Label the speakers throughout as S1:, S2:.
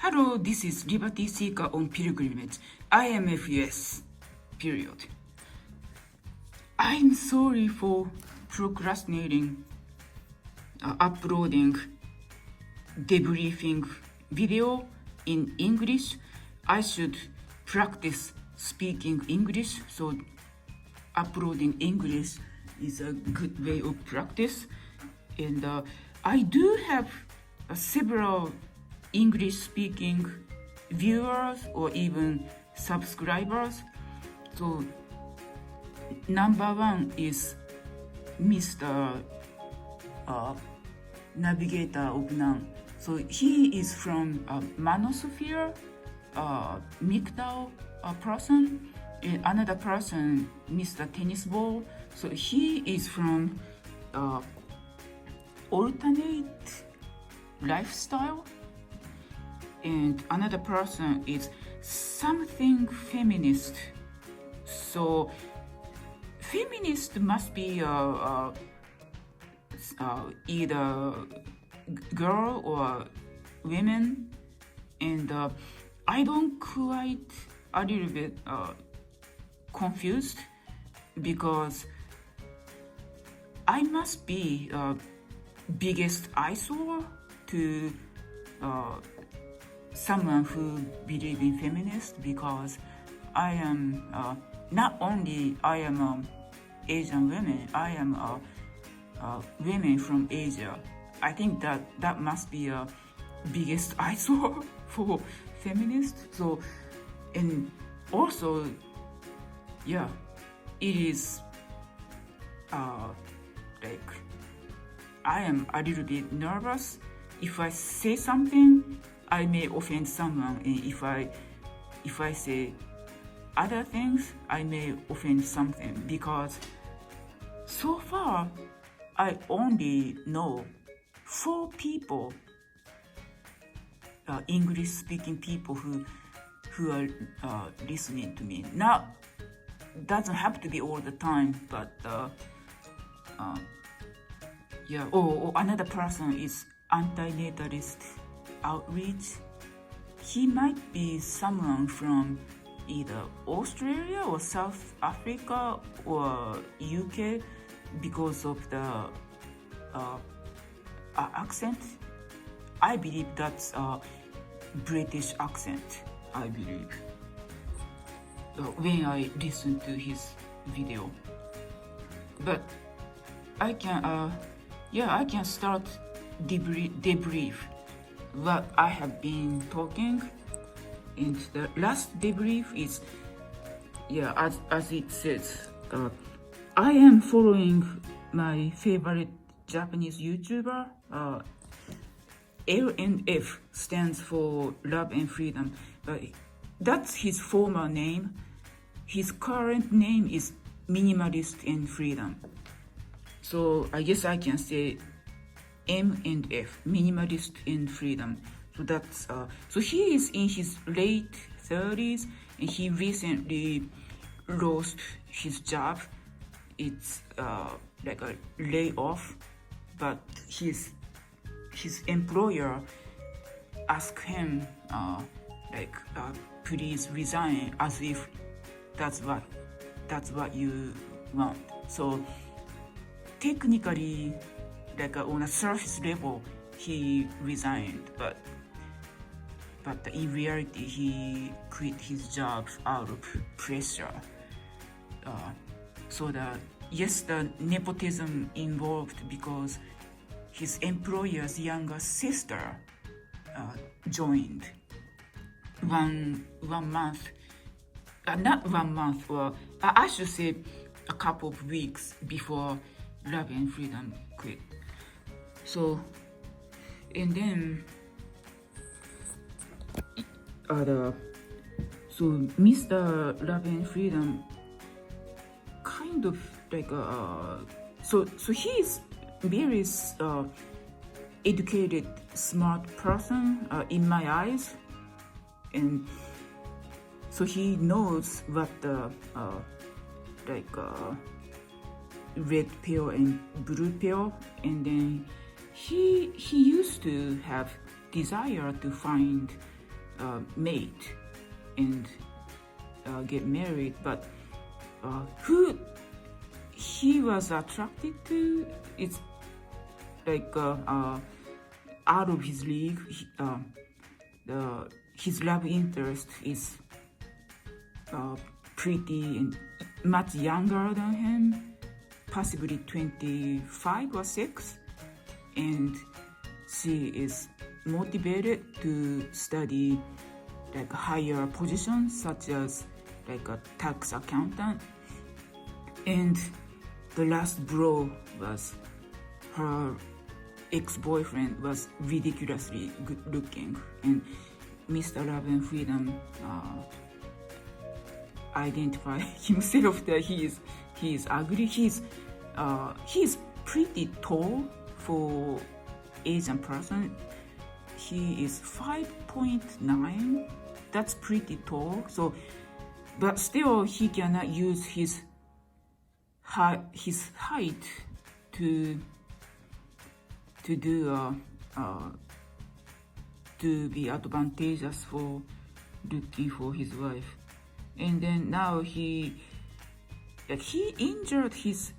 S1: Hello, this is Liberty Seeker on Pilgrimage, IMFUS, period. I'm sorry for procrastinating uploading debriefing video in English. I should practice speaking English, so uploading English is a good way of practice. And I do have several English speaking viewers or even subscribers. So number one is Mr. Navigator of None. So he is from Manosphere, MGTOW person. And another person, Mr. Tennis Ball. So he is from Alternate Lifestyle. And another person is something feminist. So feminist must be either girl or women, and I don't quite a little bit confused because I must be biggest eyesore to someone who believes in feminist, because I am not only I am Asian women, I am women from Asia. I think that must be a biggest eyesore for feminists. So, and also, yeah, it is like I am a little bit nervous. If I say something, I may offend someone, and if I say other things, I may offend something, because so far I only know 4 people, English-speaking people who are listening to me. Now, doesn't have to be all the time, but yeah. Oh, another person is Antinatalist Outreach. He might be someone from either Australia or South Africa or UK because of the accent. I believe that's a British accent, I believe, when I listen to his video. But I can start debrief what I have been talking. And the last debrief is, as it says, I am following my favorite Japanese YouTuber. LNF stands for Love and Freedom. That's his former name. His current name is Minimalist and Freedom. So I guess I can say M and F, Minimalist and Freedom. So that's so he is in his late 30s, and he recently lost his job. It's like a layoff, but his employer asked him please resign, as if that's what you want. So technically, on a surface level, he resigned, but in reality, he quit his job out of pressure. So the nepotism involved, because his employer's younger sister joined one month, not 1 month, or I should say a couple of weeks before Love and Freedom quit. So, and then so Mr. Love and Freedom kind of so he is very educated, smart person in my eyes, and so he knows what the red pill and blue pill, and then he used to have desire to find mate and get married, but who he was attracted to, it's like out of his league. His love interest is pretty and much younger than him, possibly 25 or 6, and she is motivated to study like higher positions such as like a tax accountant. And the last bro was her ex-boyfriend was ridiculously good looking, and Mr. Love and Freedom identify himself that he is ugly. He's pretty tall for Asian person. He is 5.9. That's pretty tall. So, but still he cannot use his height to be advantageous for looking for his wife. And then now he injured his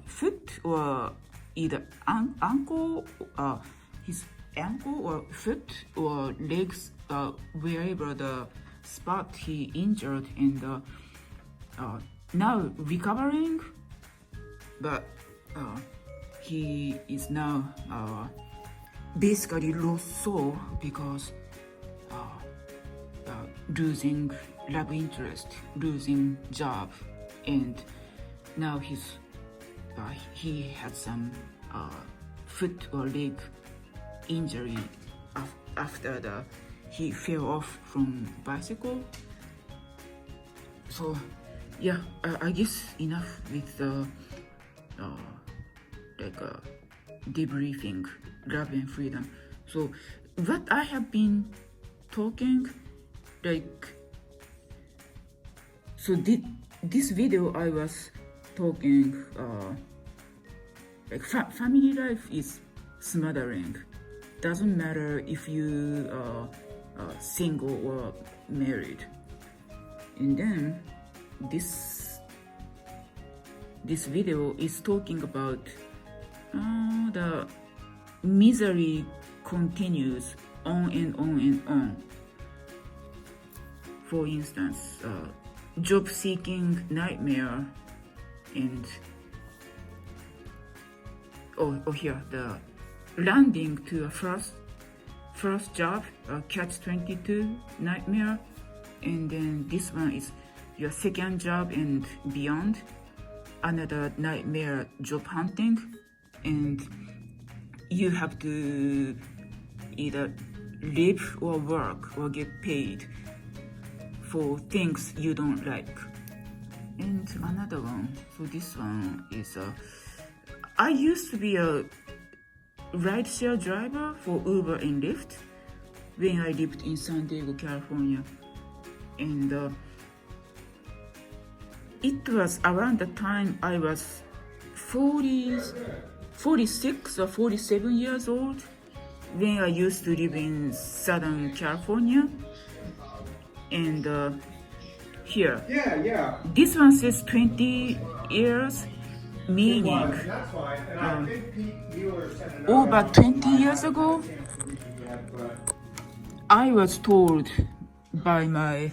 S1: foot or either ankle, his ankle or foot or legs, wherever the spot he injured, and now recovering, but he is now basically lost soul because losing love interest, losing job, and now he had some foot or leg injury after he fell off from bicycle. So yeah, I guess enough with debriefing Love and Freedom. So what I have been talking, so this video I was talking family life is smothering. Doesn't matter if you are single or married. And then this video is talking about the misery continues on and on and on. For instance, job seeking nightmare, and here the landing to a first job, catch-22 nightmare, and then this one is your second job and beyond, another nightmare, job hunting, and you have to either live or work or get paid for things you don't like. And another one, so this one is I used to be a rideshare driver for Uber and Lyft when I lived in San Diego, California, and it was around the time I was 46 or 47 years old when I used to live in Southern California. And here, this one says 20 years, meaning over 20 years ago, I was told by my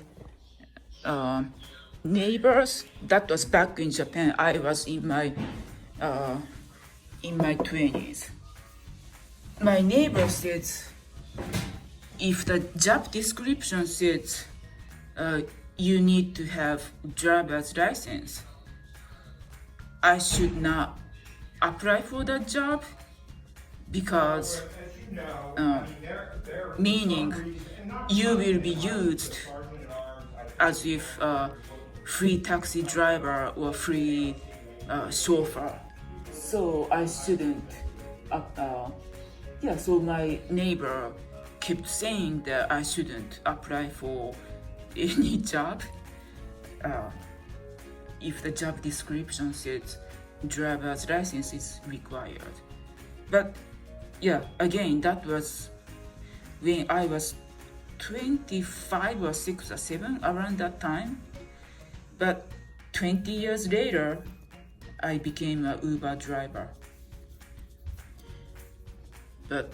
S1: neighbors, that was back in Japan, I was in my 20s. My neighbor said, if the job description says you need to have driver's license, I should not apply for that job because meaning you will be used as if free taxi driver or free chauffeur. So I shouldn't. So my neighbor kept saying that I shouldn't apply for any job if the job description says driver's license is required. But yeah, again, that was when I was 25 or 6 or 7 around that time. But 20 years later, I became an Uber driver. But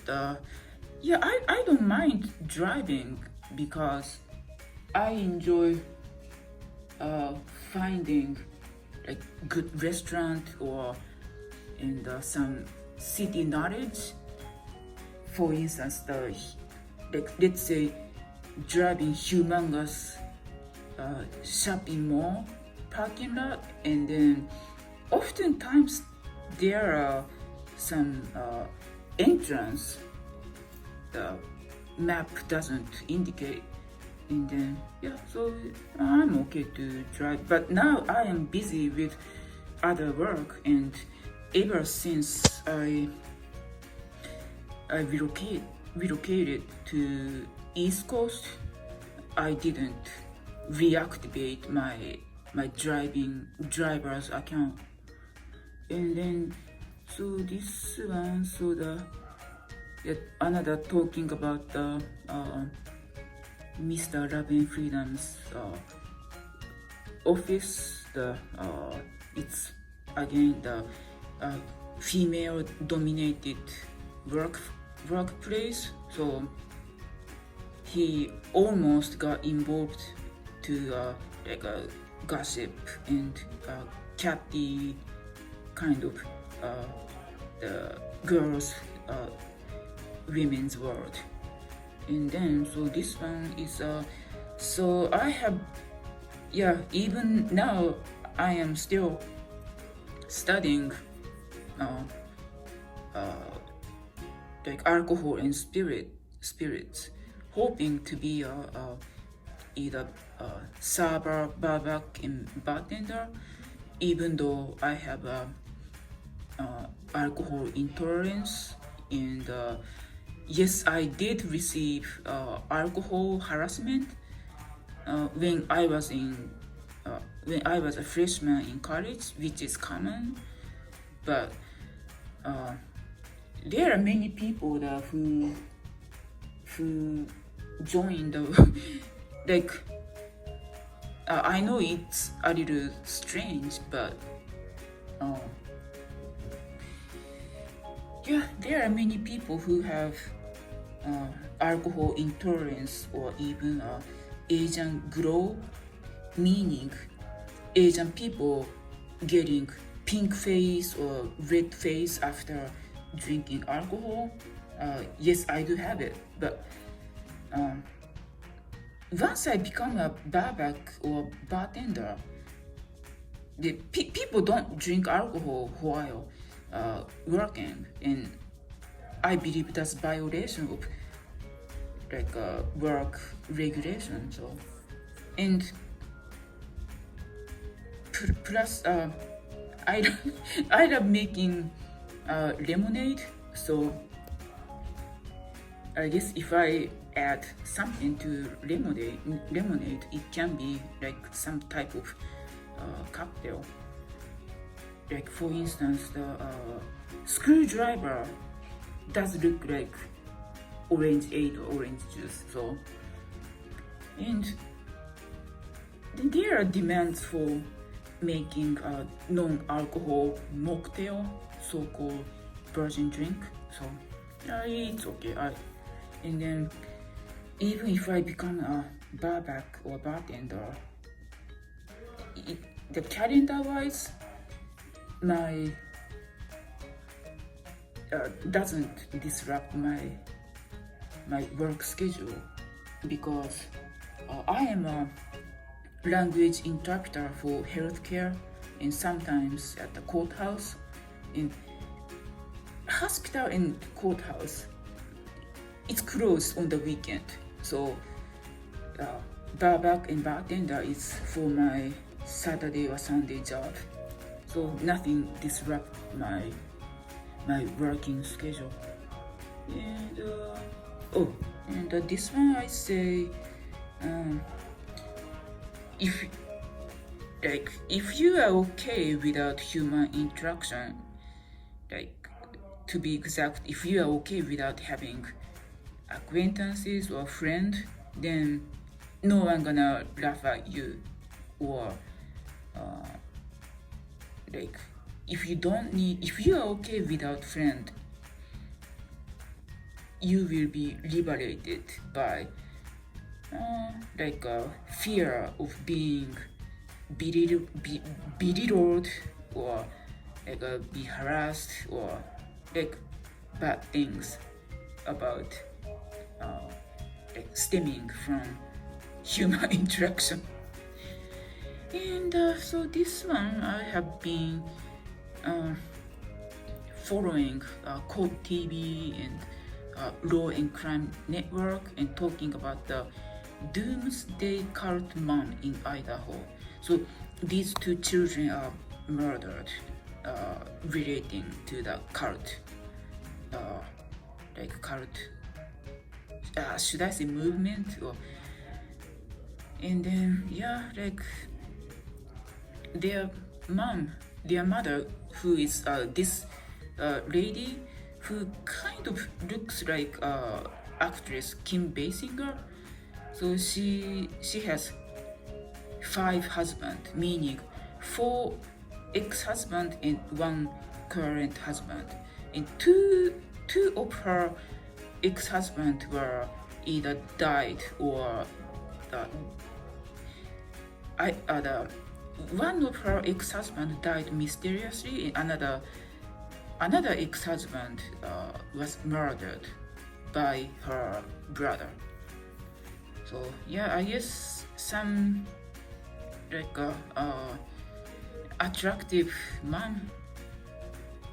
S1: yeah, I don't mind driving because I enjoy finding like good restaurant or in some city knowledge. For instance, like let's say driving humongous shopping mall parking lot, and then oftentimes there are some entrance the map doesn't indicate, and then yeah, so I'm okay to drive. But now I am busy with other work, and ever since I relocated to East Coast, I didn't reactivate my driver's account. And then so this one, so another talking about the Mr. Love and Freedom's office. It's again the female dominated workplace, so he almost got involved to like a gossip and catty kind of the girls women's world. And then so this one is so I have, yeah, even now I am still studying like alcohol and spirits, hoping to be either server, barback, and bartender, even though I have alcohol intolerance. And yes, I did receive alcohol harassment when I was a freshman in college, which is common. But there are many people that who join the like I know it's a little strange, but yeah, there are many people who have alcohol intolerance or even Asian glow, meaning Asian people getting pink face or red face after drinking alcohol. Yes, I do have it, but once I become a barback or bartender, the people don't drink alcohol while working, and I believe that's violation of like work regulation. So, and plus I love making lemonade, so I guess if I add something to lemonade, it can be like some type of cocktail. Like for instance, the screwdriver does look like orange aid or orange juice. So, and then there are demands for making a non-alcohol mocktail, so-called virgin drink. So it's okay. And then even if I become a barback or bartender, the calendar-wise, my doesn't disrupt my work schedule, because I am a language interpreter for healthcare, and sometimes at the courthouse. In hospital and courthouse, it's closed on the weekend, so barback and bartender is for my Saturday or Sunday job, so nothing disrupt my working schedule. And this one I say, if you are okay without human interaction, like to be exact, if you are okay without having acquaintances or friends, then no one gonna laugh at you, or like if you are okay without friend, you will be liberated by fear of being belittled, or be harassed, or like bad things about stemming from human interaction. And so this one I have been following Code TV and Law and Crime Network, and talking about the Doomsday Cult Mom in Idaho. So these two children are murdered, relating to the cult, should I say movement, or and then their mother, who is this lady who kind of looks like actress Kim Basinger. So she has 5 husbands, meaning 4 ex-husband and 1 current husband. And two of her ex-husbands were either died, or one of her ex-husbands died mysteriously, and another ex-husband was murdered by her brother. So I guess some attractive mom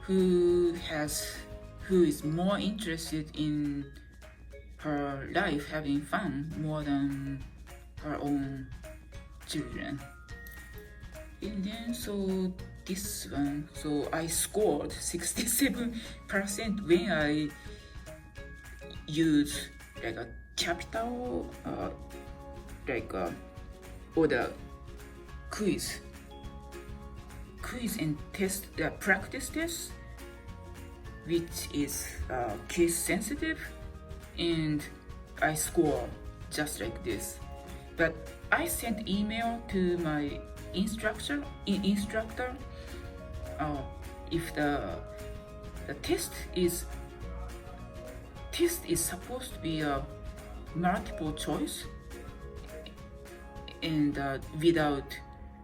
S1: who is more interested in her life having fun more than her own children. And then so this one, so I scored 67% when I use a capital or the quiz and test, practice test, which is case sensitive, and I score just like this. But I sent email to my instructor if the test is supposed to be a multiple choice and without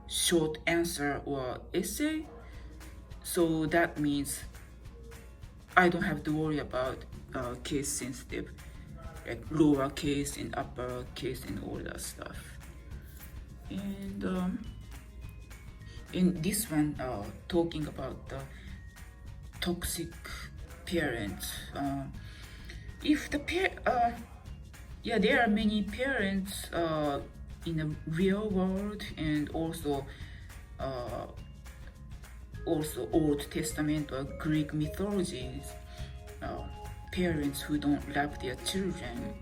S1: short answer or essay. So that means I don't have to worry about case sensitive, like lower case and upper case and all that stuff. And in this one, talking about the toxic parents. If the there are many parents in the real world, and also Old Testament or Greek mythologies, parents who don't love their children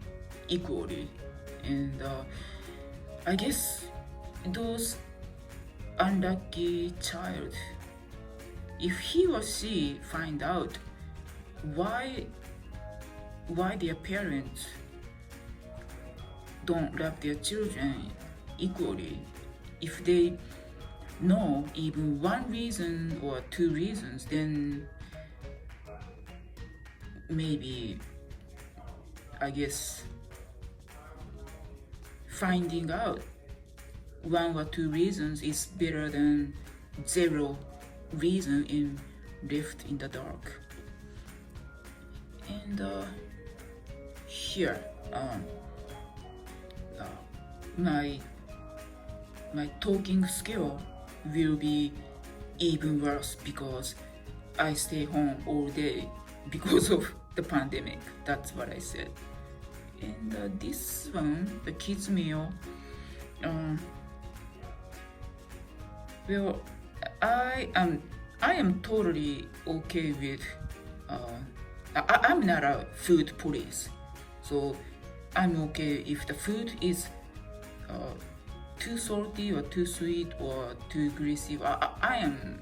S1: equally. And I guess those unlucky child, if he or she find out why their parents don't love their children equally, if they know even one reason or 2 reasons, then maybe I guess finding out 1 or 2 reasons is better than 0 reason and left in the dark. And here my talking skill will be even worse because I stay home all day because of the pandemic. That's what I said. And this one, the kids meal, well, I am totally okay with I'm not a food police, so I'm okay if the food is too salty or too sweet or too greasy. I'm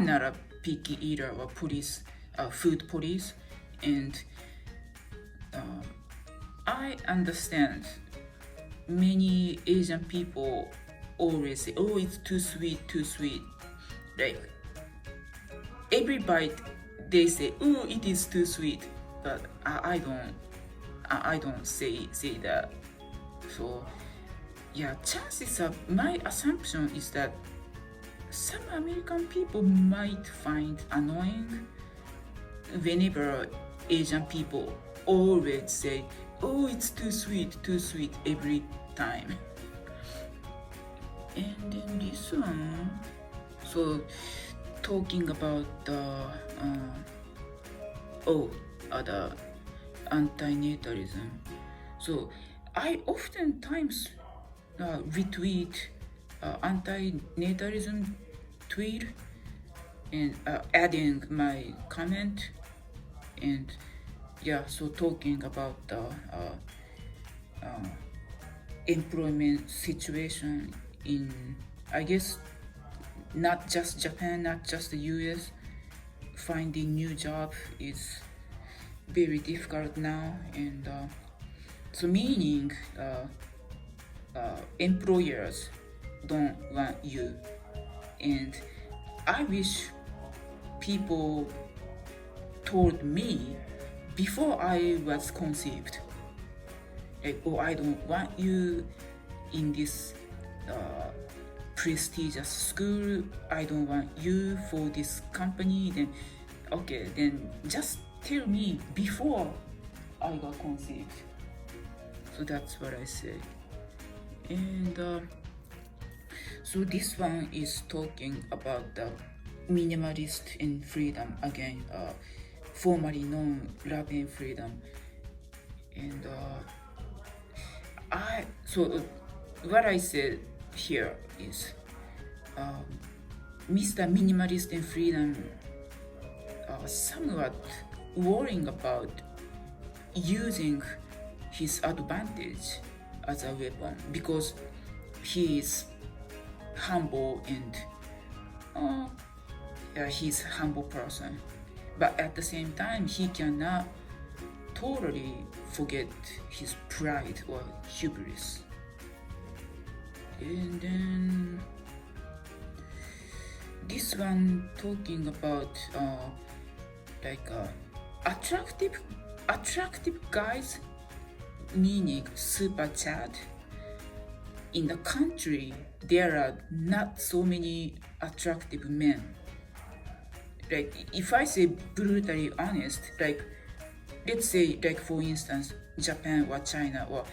S1: not a picky eater or food police, and I I understand many Asian people always say, oh, it's too sweet, too sweet. Like every bite they say, oh, it is too sweet. But I don't say that. So yeah, chances are, my assumption is that some American people might find annoying whenever Asian people always say, oh, it's too sweet every time. And then this one, so talking about the antinatalism. So I oftentimes retweet antinatalism tweet and adding my comment, and yeah, so talking about the employment situation in, I guess, not just Japan, not just the US. Finding new job is very difficult now, and so meaning employers don't want you, and I wish people told me before I was conceived, like, oh, I don't want you in this prestigious school, I don't want you for this company, then okay, then just tell me before I got conceived. So that's what I say. And so this one is talking about the minimalist and freedom again, formerly known love and freedom. And what I said here is Mr. Minimalist and Freedom somewhat worrying about using his advantage as a weapon because he is humble and he's a humble person, but at the same time he cannot totally forget his pride or hubris. And then this one talking about attractive guys, meaning super chat. In the country there are not so many attractive men. Like if I say brutally honest, like let's say, like for instance Japan or China, or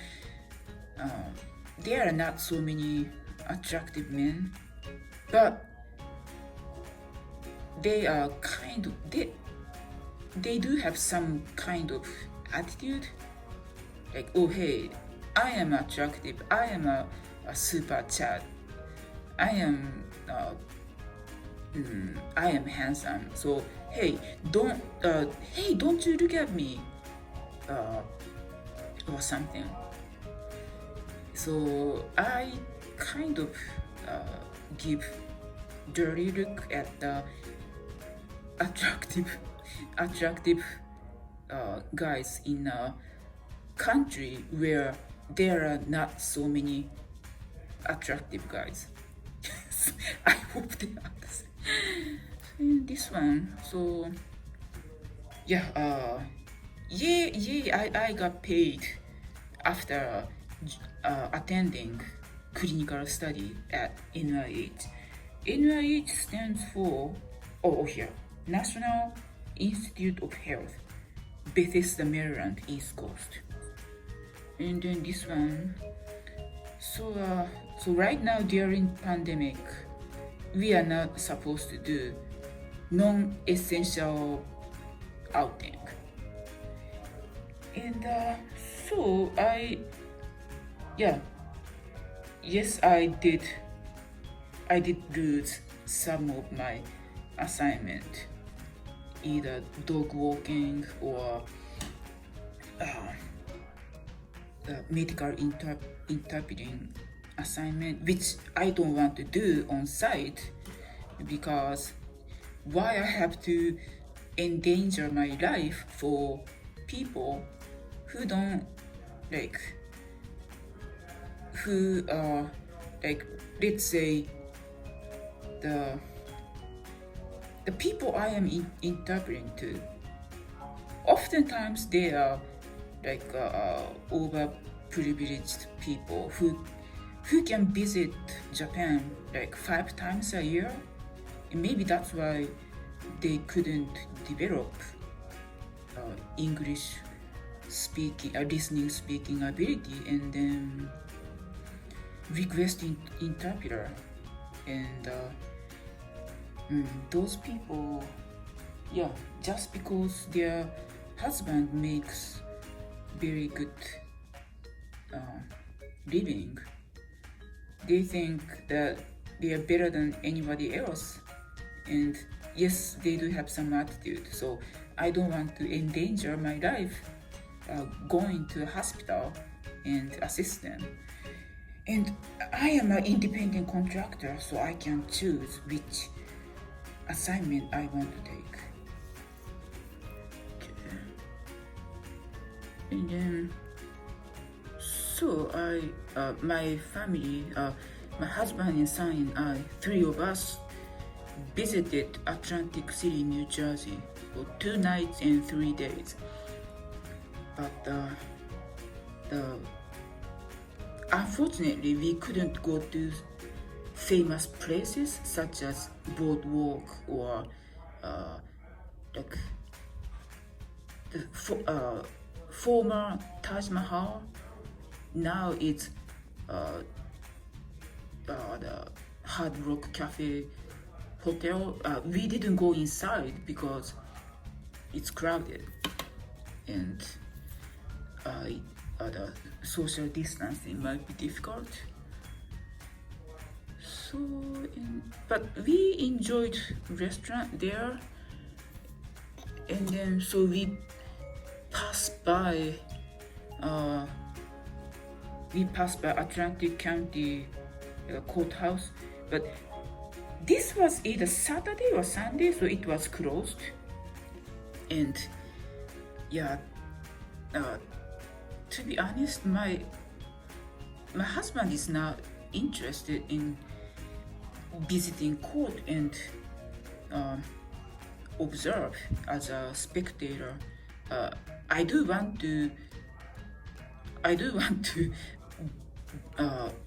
S1: there are not so many attractive men, but they are they do have some kind of attitude, like, oh hey, I am attractive, I am a super chat, I am handsome, so hey, don't you look at me, or something. So I kind of give dirty look at the attractive guys in a country where there are not so many attractive guys. I hope they understand. And this one, so yeah, I got paid after attending clinical study at NIH. NIH stands for, here, National Institute of Health, Bethesda, Maryland, East Coast. And then this one, so right now during pandemic, we are not supposed to do non-essential outing. And so I did lose some of my assignment, either dog walking or medical interpreting assignment, which I don't want to do on site, because why I have to endanger my life for people who don't like who are like, let's say the people I am interpreting to, oftentimes they are like overprivileged people who can visit Japan like 5 times a year. And maybe that's why they couldn't develop English speaking, listening, speaking ability, and then requesting interpreter. And those people, yeah, just because their husband makes very good living, they think that they are better than anybody else. And yes, they do have some attitude, so I don't want to endanger my life going to a hospital and assist them. And I am an independent contractor, so I can choose which assignment I want to take. And then, so my family, my husband and son and I, 3 of us, visited Atlantic City, New Jersey for 2 nights and 3 days. But unfortunately, we couldn't go to famous places such as Boardwalk or like the former Taj Mahal. Now it's the Hard Rock Cafe hotel. We didn't go inside because it's crowded, and the social distancing might be difficult. So, but we enjoyed restaurant there, and then so we passed by Atlantic County courthouse, but this was either Saturday or Sunday, so it was closed. And yeah, to be honest, my husband is not interested in visiting court and observe as a spectator. I do want to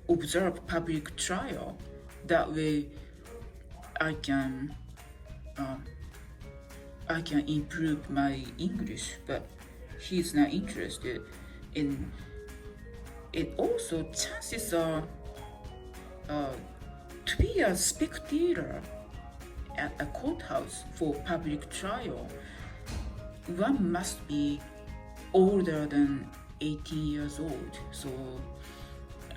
S1: observe public trial. That way I can improve my English, but he's not interested in it. Also, chances are to be a spectator at a courthouse for public trial, one must be older than 18 years old. So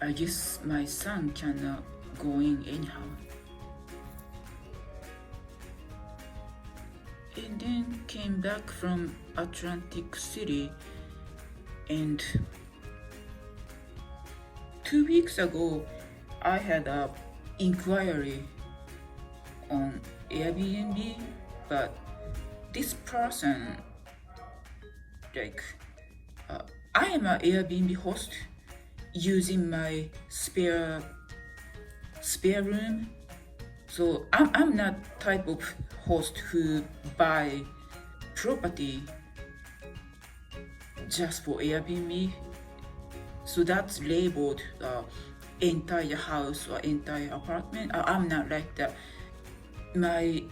S1: I guess my son cannot go in anyhow. And then came back from Atlantic City, and 2 weeks ago I had a inquiry on Airbnb, but this person, like, I am an Airbnb host using my spare room, so I'm not type of host who buy property just for Airbnb. So that's labeled entire house or entire apartment. I'm not like that. My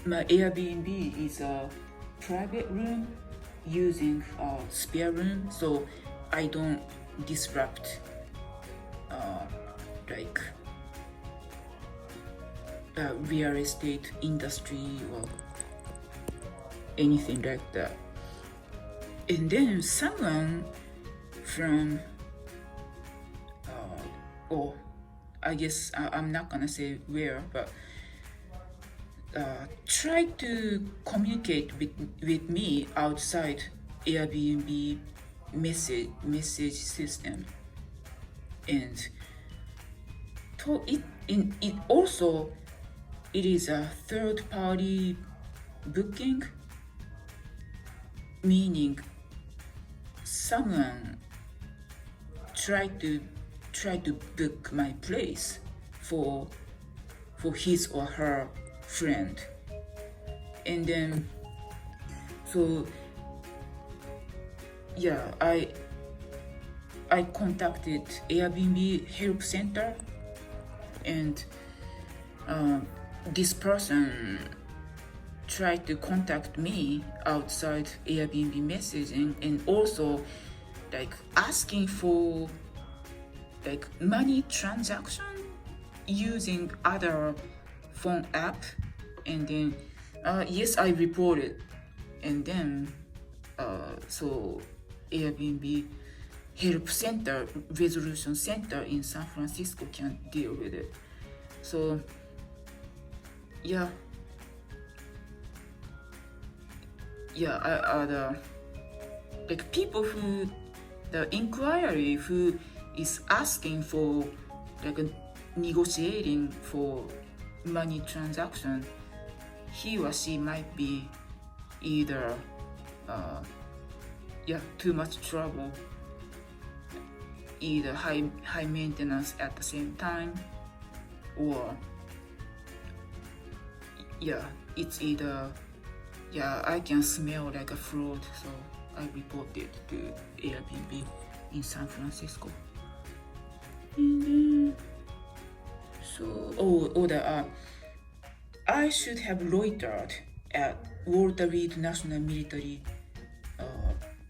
S1: Airbnb is a private room using a spare room, so I don't disrupt like real estate industry or anything like that. And then someone from I guess I'm not gonna say where, but try to communicate with me outside Airbnb message system, and it is a third party booking, meaning someone try to book my place for his or her friend. And then so yeah, I contacted Airbnb help center, and this person tried to contact me outside Airbnb messaging, and also like asking for like money transaction using other phone app. And then yes, I reported, and then so Airbnb help center, resolution center in San Francisco can deal with it. So yeah, the like people who the inquiry who is asking for like negotiating for money transaction, he or she might be either too much trouble, either high maintenance at the same time, or it's either I can smell like a fraud, so I reported to Airbnb in San Francisco. And then, I should have loitered at Walter Reed National Military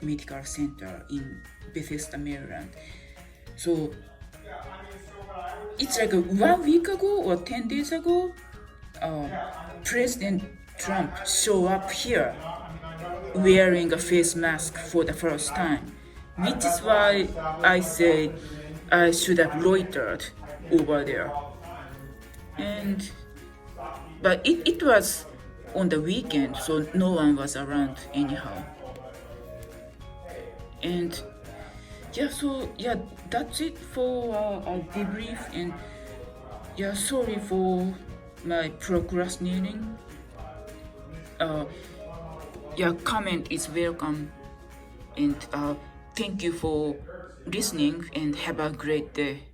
S1: Medical Center in Bethesda, Maryland. So it's like 1 week ago or 10 days ago, President Trump showed up here wearing a face mask for the first time, which is why I said I should have loitered over there. But it was on the weekend, so no one was around anyhow. And that's it for our debrief. And sorry for my procrastinating. Comment is welcome, and thank you for listening, and have a great day.